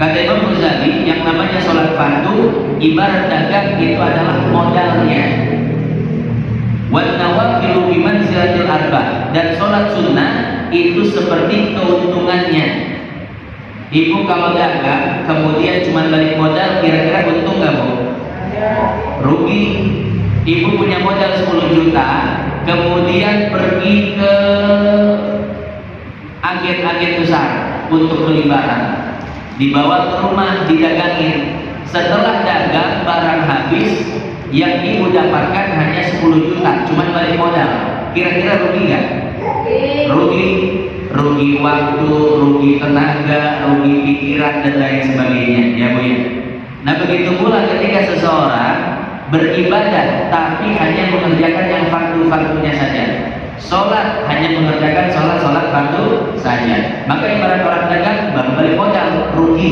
Kata Imam Ghazali, yang namanya sholat fardu ibarat dagang itu adalah modalnya. Wan nawafilu bimanzilatil arba, dan sholat sunnah itu seperti keuntungannya. Ibu kalau dagang kemudian cuma balik modal, kira-kira untung nggak Bu? Rugi. Ibu punya modal 10 juta, kemudian pergi ke agen-agen besar untuk beli barang, dibawa ke rumah, didagangin. Setelah dagang barang habis, yang ibu dapatkan hanya 10 juta, cuma balik modal. Kira-kira rugi nggak? Rugi. Rugi waktu, rugi tenaga, rugi pikiran dan lain sebagainya, ya Bu ya. Nah begitu pula ketika seseorang beribadah tapi hanya mengerjakan yang fardu-fardunya saja. Sholat hanya mengerjakan sholat fardu saja. Maka ibarat orang dagang baru balik modal, rugi.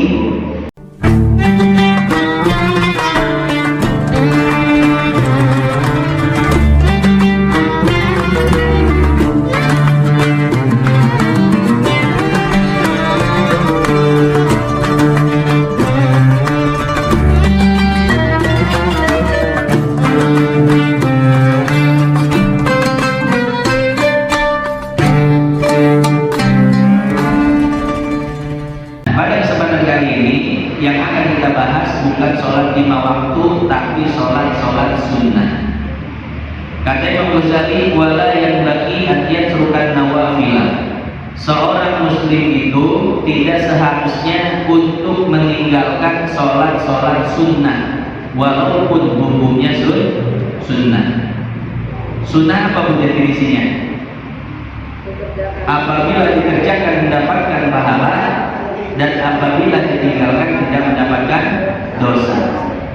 Bukan sholat 5 waktu, tapi sholat sunnah. Kata Imam Ghazali, wala yang bagi artian serukan nawafilah. Seorang muslim itu tidak seharusnya untuk meninggalkan sholat sunnah, walaupun hukumnya sunnah. Sunnah apa bu definisinya? Apabila dikerjakan mendapatkan pahala, dan apabila ditinggalkan tidak mendapatkan dosa.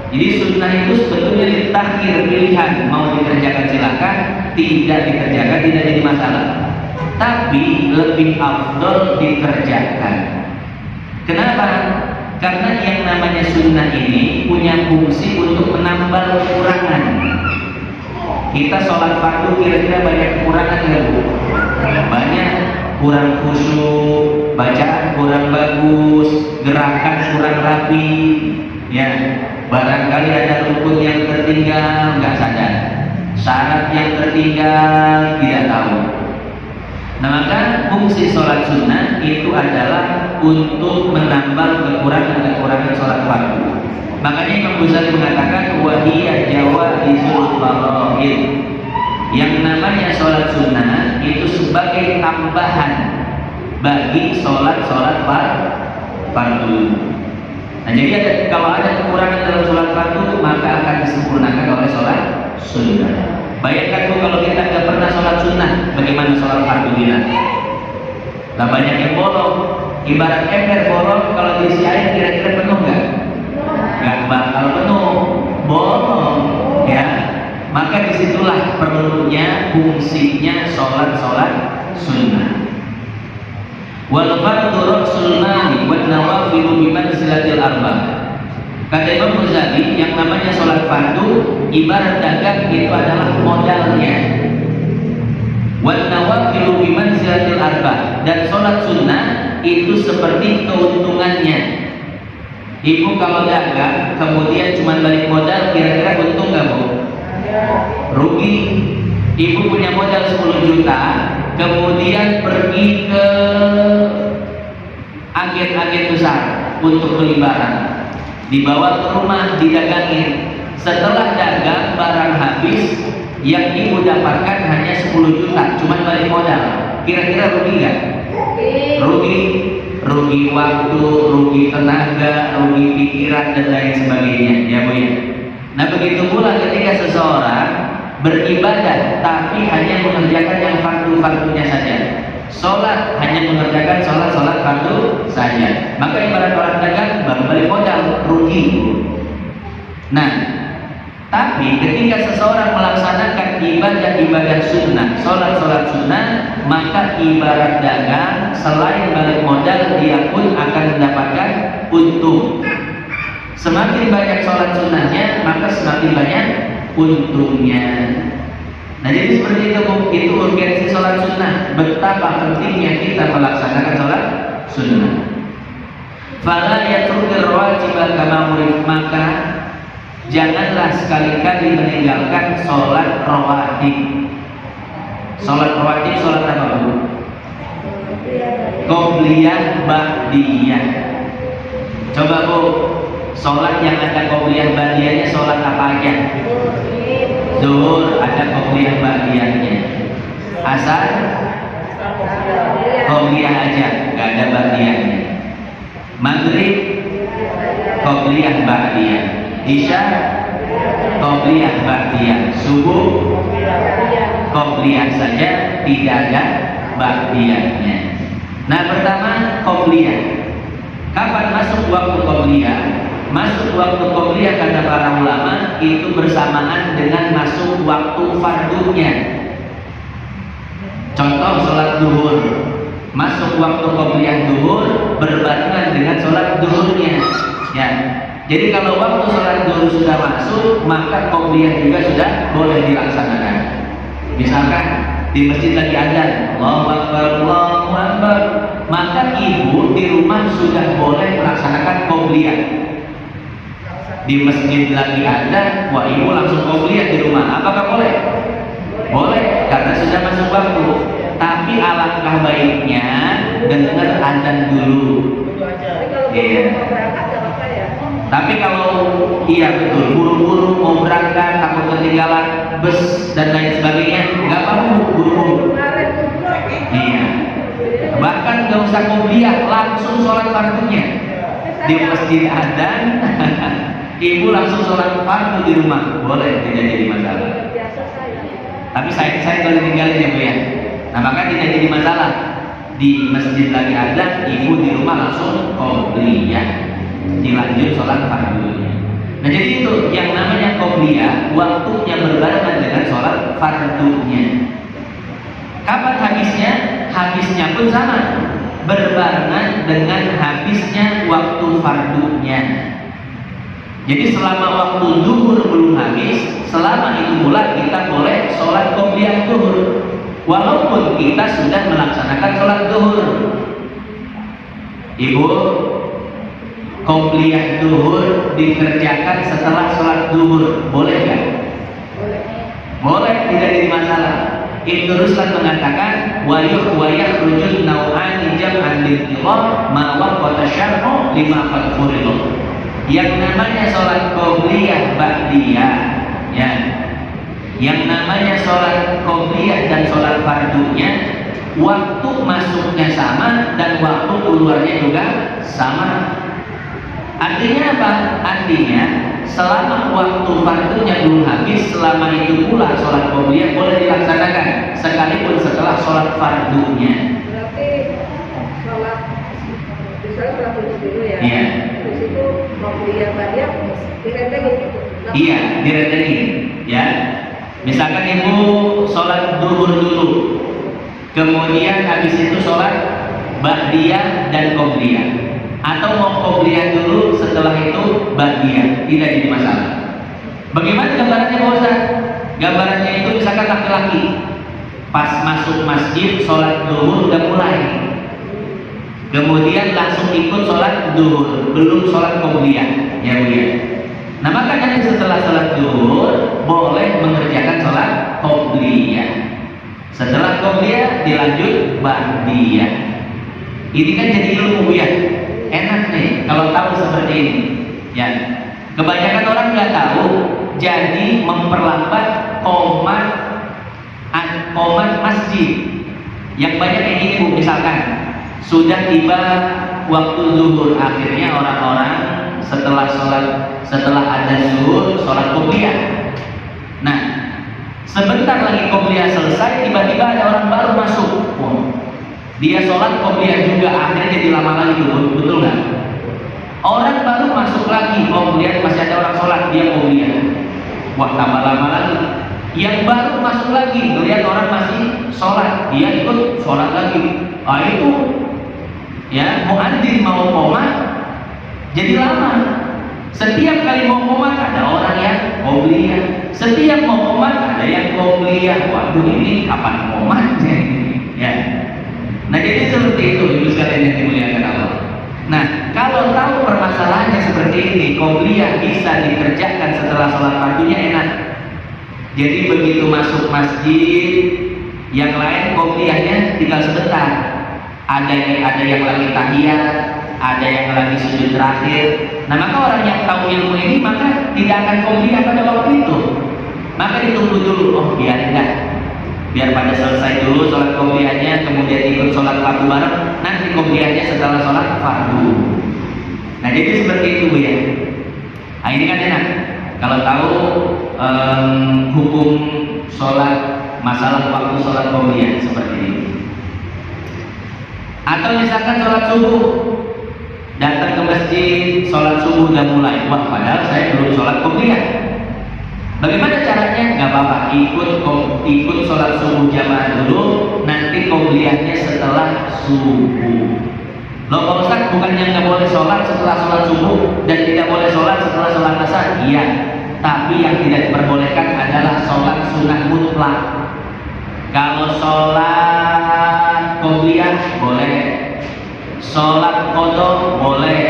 Jadi sunnah itu sebetulnya ditakhir, pilihan, mau dikerjakan silakan, tidak dikerjakan tidak jadi masalah. Tapi lebih afdol dikerjakan. Kenapa? Karena yang namanya sunnah ini punya fungsi untuk menambal kekurangan. Kita sholat fardu kira-kira banyak kekurangan ya Bu? Banyak. Kurang khusyuk, bacaan kurang bagus, gerakan kurang rapi, ya. Barangkali ada rukun yang tertinggal, nggak sadar. Syarat yang tertinggal tidak tahu. Nah maka fungsi sholat sunnah itu adalah untuk menambal kekurangan sholat fardu. Makanya Imam Ghazali mengatakan wahiyya jawaizul faraid. Yang namanya sholat sunnah itu sebagai tambahan bagi sholat fardu. Nah jadi kalau ada kekurangan dalam sholat fardu maka akan disempurnakan oleh sholat sunnah. Bayangkan Bu, kalau kita nggak pernah sholat sunnah, bagaimana sholat fardu kita? Nah banyak yang bolong. Ibarat ember bolong, kalau diisi air kira-kira penuh nggak? Nggak bakal penuh, bolong, ya. Maka disitulah perlunya fungsinya sholat sunnah. Wal fardu ra'sul mali wan nawafilu bimanzilatil arba. Kata Imam Ghazali, yang namanya sholat fardu ibarat dagang itu adalah modalnya. Wan nawafilu bimanzilatil arba, dan sholat sunnah itu seperti keuntungannya. Ibu kalau dagang kemudian cuma balik modal, kira-kira untung nggak Bu? Rugi. Ibu punya modal 10 juta, kemudian pergi ke agen-agen besar untuk beli barang, dibawa ke rumah, didagangin. Setelah dagang barang habis, yang ibu dapatkan hanya 10 juta, cuma balik modal. Kira-kira rugi nggak? Rugi. Rugi waktu, rugi tenaga, rugi pikiran dan lain sebagainya, ya Bu ya. Nah begitu pula ketika seseorang beribadah tapi hanya mengerjakan yang fardu-fardunya saja. Sholat hanya mengerjakan sholat fardu saja. Maka ibarat orang dagang baru balik modal, rugi. Nah, tapi ketika seseorang melaksanakan ibadah sunnah, sholat sunnah, maka ibarat dagang selain balik modal dia pun akan mendapatkan untung. Semakin banyak sholat sunnahnya, maka semakin banyak untungnya. Nah jadi seperti itu urgensi sholat sunnah. Betapa pentingnya kita melaksanakan sholat sunnah. Fala yatrukir wajibal kama murid, maka janganlah sekali-kali meninggalkan sholat rawatib. Sholat rawatib sholat apa Bu? Qobliyah ba'diyah. Coba Bu, sholat yang ada qobliyah ba'diyahnya sholat apa aja? Zuhur ada qobliyah ba'diyahnya. Asar qobliyah aja, nggak ada ba'diyahnya. Maghrib qobliyah ba'diyah. Isya qobliyah ba'diyah. Subuh qobliyah saja, tidak ada ba'diyahnya. Nah, pertama qobliyah. Kapan masuk waktu qobliyah? Masuk waktu qobliyah kata para ulama itu bersamaan dengan masuk waktu fardunya. Contoh sholat duhur, masuk waktu qobliyah duhur berbarengan dengan sholat duhurnya. Ya, jadi kalau waktu sholat duhur sudah masuk, maka qobliyah juga sudah boleh dilaksanakan. Misalkan di masjid lagi adzan, Allahu Akbar, Allahu Akbar, maka ibu di rumah sudah boleh melaksanakan qobliyah. Di masjid lagi adzan, wah ibu langsung qobliyah di rumah. Apakah boleh? Boleh, karena sudah masuk waktu. Tapi alangkah baiknya dengar adzan dulu. Iya. Tapi kalau iya betul, buru-buru mau berangkat, takut ketinggalan bus dan lain sebagainya, nggak apa-apa, buru-buru. Iya. Bahkan nggak usah qobliyah, langsung sholat fardunya di masjid adzan. Ibu langsung sholat fardu di rumah, boleh, tidak jadi masalah. Tapi saya boleh tinggalin ya Bu ya. Nah maka tidak jadi masalah. Di masjid lagi adzan, ibu di rumah langsung qobliyah, dilanjut sholat fardunya. Nah jadi itu yang namanya qobliyah, waktunya berbarengan dengan sholat fardunya. Kapan habisnya? Habisnya pun sama, berbarengan dengan habisnya waktu fardunya. Jadi selama waktu zuhur belum habis, selama itu pula kita boleh sholat qobliyah zuhur, walaupun kita sudah melaksanakan sholat zuhur. Ibu, qobliyah zuhur dikerjakan setelah sholat zuhur, boleh nggak? Boleh, tidak jadi masalah. Ibnu Ruslan mengatakan wayuh rujul nau'ani jam'an lil-qiyam ma waqata syar'u lima qad furiḍ. Yang namanya sholat qobliyah ba'diyah, ya, yang namanya sholat qobliyah dan sholat fardunya, waktu masuknya sama dan waktu keluarnya juga sama. Artinya apa? Artinya selama waktu fardunya belum habis, selama itu pula sholat qobliyah boleh dilaksanakan sekalipun setelah sholat fardunya. Berarti sholat, misalnya sholat dulu ya. Iya. Terus itu qobliyah ba'diyah direndengin gitu. Iya, direndengin. Ya. Misalkan ibu sholat duhur dulu, kemudian habis itu sholat ba'diyah dan qobliyah. Atau mau qobliyah dulu, setelah itu ba'diyah, tidak jadi masalah. Bagaimana gambarannya Pak Ustaz? Gambarannya itu misalkan laki-laki pas masuk masjid sholat duhur udah mulai, kemudian langsung ikut sholat duhur, belum sholat qobliyah, ya Bu ya. Nah maka nanti setelah sholat duhur boleh mengerjakan sholat qobliyah. Setelah qobliyah dilanjut ba'diyah. Ini kan jadi ilmu Bu ya. Enak nih kalau tahu seperti ini, ya. Kebanyakan orang nggak tahu, jadi memperlambat qomat masjid. Yang banyak yang ini Bu, misalkan sudah tiba waktu zuhur, akhirnya orang-orang setelah adzan zuhur sholat qobliyah. Nah, sebentar lagi qobliyah selesai, tiba-tiba ada orang baru masuk. Dia sholat qobliyah juga, akhirnya jadi lama lagi, betul nggak? Orang baru masuk lagi, kemudian masih ada orang sholat, dia qobliyah, wah tambah lama lagi. Yang baru masuk lagi, melihat orang masih sholat, dia ikut sholat lagi. Itu ya, muadzin mau qomat, jadi lama. Setiap kali mau qomat ada orang yang qobliyah, setiap mau qomat ada yang qobliyah. Waduh, ini kapan qomatnya ini? Ya. Nah jadi seperti itu ibu sekalian yang dimuliakan Allah. Nah kalau tahu permasalahannya seperti ini, qobliyah bisa dikerjakan setelah sholat fardunya enak. Jadi begitu masuk masjid, yang lain qobliyahnya tinggal sebentar. Ada yang lagi tahiyat, ada yang lagi sujud terakhir. Nah, maka orang yang tahu ilmu ini maka tidak akan qobliyah pada waktu itu. Maka ditunggu dulu, oh biarin dah. Biar pada selesai dulu sholat qobliyahnya, kemudian ikut sholat fardu bareng, nanti qobliyahnya setelah sholat fardu. Nah, jadi seperti itu Bu ya. Nah, ini kan enak. Kalau tahu hukum sholat, masalah waktu sholat qobliyah seperti ini. Atau misalkan sholat subuh, datang ke masjid, sholat subuh udah mulai, wah padahal saya belum sholat qobliyah. Bagaimana caranya? Gak apa-apa, ikut sholat subuh jamaah dulu, nanti qobliyahnya setelah subuh. Loh Pak Ustaz, bukannya nggak boleh sholat setelah sholat subuh dan tidak boleh sholat setelah sholat asar? Iya, tapi yang tidak diperbolehkan adalah sholat sunnah mutlak. Kalau sholat qobliyah boleh, sholat qadha boleh,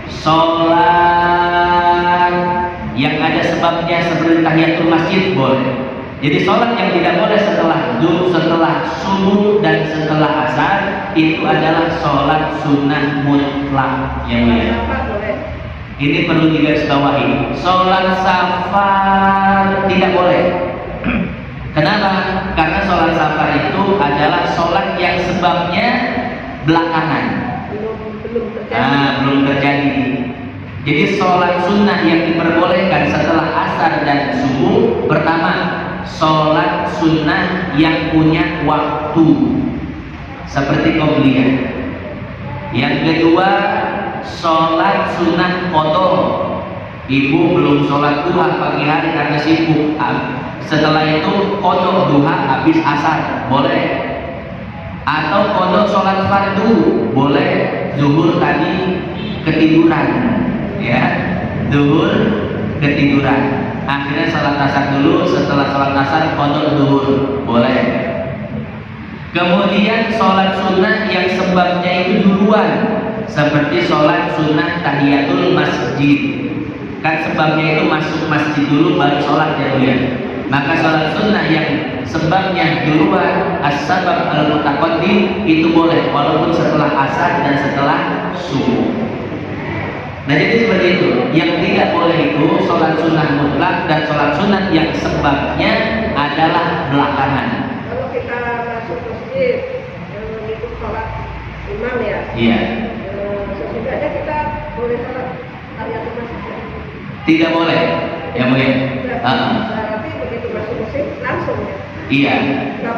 sholat yang ada sebabnya seperti tahiyatul masjid boleh. Jadi sholat yang tidak boleh setelah subuh dan setelah asar itu adalah sholat sunnah mutlak yang mulia. Ini perlu digarisbawahi. Sholat safar tidak boleh. Kenapa? Karena sholat safar itu adalah sholat yang sebabnya belakangan. Belum terjadi. Jadi sholat sunnah yang diperbolehkan setelah asar dan subuh, pertama sholat sunnah yang punya waktu seperti qobliyah. Yang kedua sholat sunnah qadha. Ibu belum sholat duha pagi hari karena sibuk, setelah itu qadha duha habis asar boleh. Atau qadha sholat fardu boleh, zuhur tadi ketiduran, ya zuhur ketiduran, akhirnya sholat asar dulu, setelah sholat asar qadha zuhur boleh. Kemudian sholat sunnah yang sebabnya itu duluan, seperti sholat sunnah tahiyatul masjid, kan sebabnya itu masuk masjid dulu baru sholat ya Bu ya. Maka sholat sunnah yang sebabnya duluan, as-sabab al-mutaqaddim, itu boleh walaupun setelah asar dan setelah subuh. Nah, jadi seperti itu. Yang tidak boleh itu sholat sunnah mutlak dan sholat sunnah yang sebabnya adalah belakangan. Kalau kita masuk masjid ikut sholat imam ya, iya. Sesudahnya kita boleh sholat tahiyatul masjid. Tidak boleh, ya Bu ya. Berarti begitu masuk masjid langsung ya. Iya.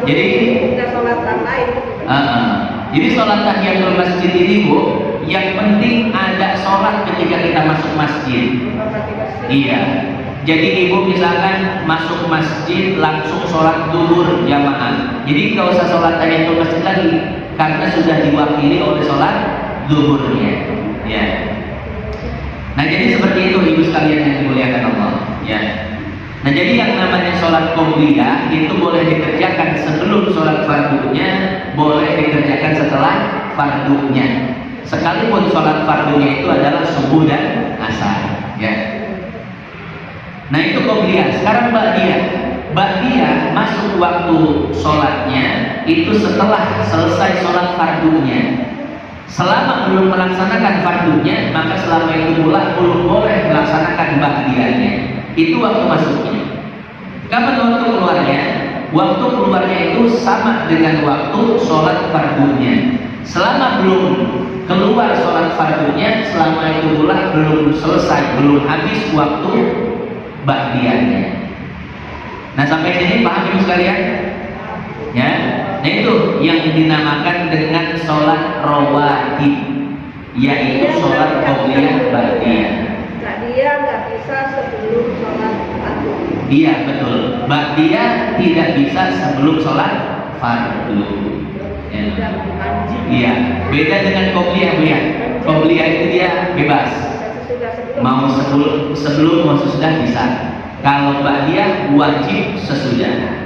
Jadi kita sholat lain. Jadi sholat tahiyatul masjid ini Bu, yang penting ada sholat ketika kita masuk masjid. Iya. Jadi ibu misalkan masuk masjid langsung sholat zuhur jamaah. Jadi nggak usah sholat tahiyatul masjid lagi karena sudah diwakili oleh sholat zuhurnya. Ya. Nah, jadi seperti itu ibu sekalian yang dimuliakan Allah. Ya. Nah, jadi yang namanya sholat qobliyah itu boleh dikerjakan sebelum sholat fardunya, boleh dikerjakan setelah fardunya. Sekalipun sholat fardunya itu adalah subuh dan asar. Ya. Nah, itu qobliyah. Sekarang ba'diyah. Ba'diyah masuk waktu sholatnya itu setelah selesai sholat fardunya. Selama belum melaksanakan fardunya, maka selama itu pula belum boleh melaksanakan ba'diyahnya. Itu waktu masuknya. Kapan waktu keluarnya? Waktu keluarnya itu sama dengan waktu sholat fardunya. Selama belum keluar sholat fardunya, selama itu pula belum selesai, belum habis waktu ba'diyahnya. Nah, sampai sini paham ibu sekalian? Ya. Nah, itu yang dinamakan dengan sholat rawatib, yaitu sholat qobliyah ba'diyah. Ba'diyah nggak bisa sebelum sholat fardu. Iya betul. Ba'diyah tidak bisa sebelum sholat fardu. Ya. Iya. Beda dengan qobliyah Bu ya. Qobliyah itu dia bebas. Mau sebelum mau sesudah bisa. Kalau ba'diyah wajib sesudah.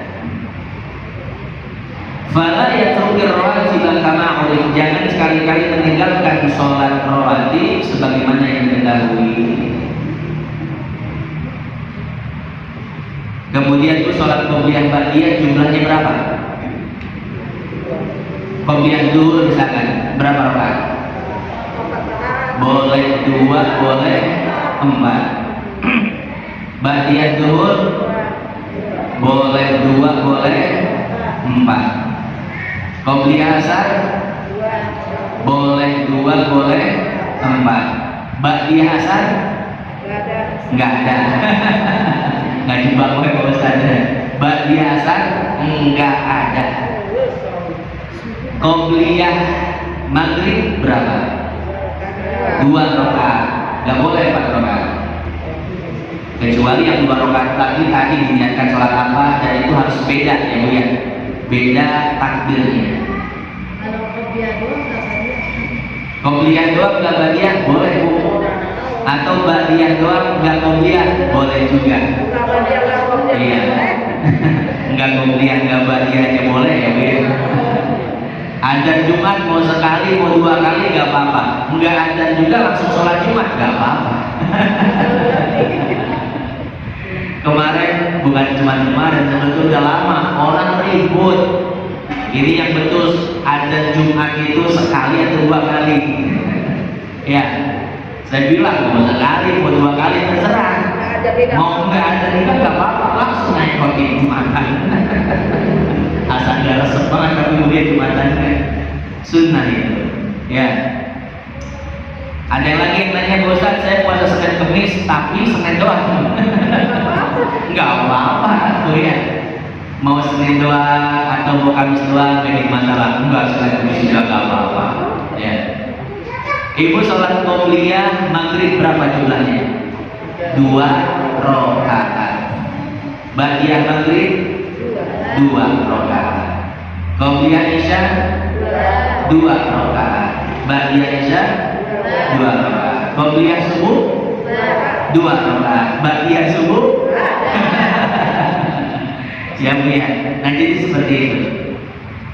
Fala yatrukir wajib bilang kama urif, jangan sekali-kali meninggalkan sholat rawatib sebagaimana yang diketahui. Kemudian itu sholat qobliyah ba'diyah jumlahnya berapa? Qobliyah dulu misalkan berapa rakaat? Boleh 2, boleh 4. Ba'diyah duhur boleh 2, boleh 4. Qobliyah asar boleh 2, boleh 4. Ba'diyah asar nggak ada. Nggak dibangun ya Pak Ustaz. Ba'diyah asar nggak ada. Qobliyah maghrib berapa? 2 rakaat. Nggak boleh 4 rakaat. Kecuali yang 2 rakaat lagi tadi diniatkan sholat apa, dan itu harus beda ya Bu ya. Beda takbirnya. Kalau qobliyah doang nggak ba'diyah. Qobliyah doang nggak ba'diyah boleh Bu. Atau ba'diyah doang nggak qobliyah boleh juga. Nggak ba'diyah nggak qobliyah. Iya. Nggak qobliyah nggak ba'diyah aja boleh ya Bu ya. Azan Jumat mau sekali mau 2 kali nggak apa-apa. Nggak azan juga langsung sholat Jumat nggak apa-apa. Kemarin, bukan cuma kemarin, sebetulnya udah lama orang ribut. Ini yang betul, azan Jumat itu sekali atau 2 kali. Ya, saya bilang mau sekali, mau 2 kali terserah. Mau nggak azan juga nggak apa-apa, langsung naik roti Jumatan. Asal nggak resep banget tapi kemudian Jumatannya sunnah itu. Ya. Ada yang lagi yang nanya, Ustaz, saya puasa Senin Kemis tapi Senin doang. Nggak apa-apa tuh ya. Mau Senin doang atau mau Kamis doang gak jadi masalah. Enggak, Senin Kemis juga nggak apa-apa. Ya. Ibu sholat qobliyah maghrib berapa jumlahnya? 2 rakaat. Ba'diyah maghrib 2 rakaat. Qobliyah isya 2 rakaat. Ba'diyah isya 2 rakaat. Qobliyah subuh 2 rakaat. Ba'diyah subuh. Ya Bu ya. Nah jadi seperti itu.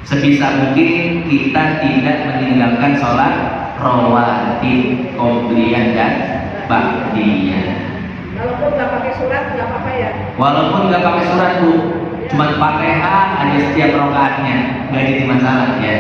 Sebisa mungkin kita tidak meninggalkan sholat rawatib, qobliyah dan ba'diyah. Walaupun nggak pakai surat nggak apa-apa ya. Walaupun nggak pakai surat Bu, cuma Fatihah aja setiap rakaatnya, nggak jadi masalah ya.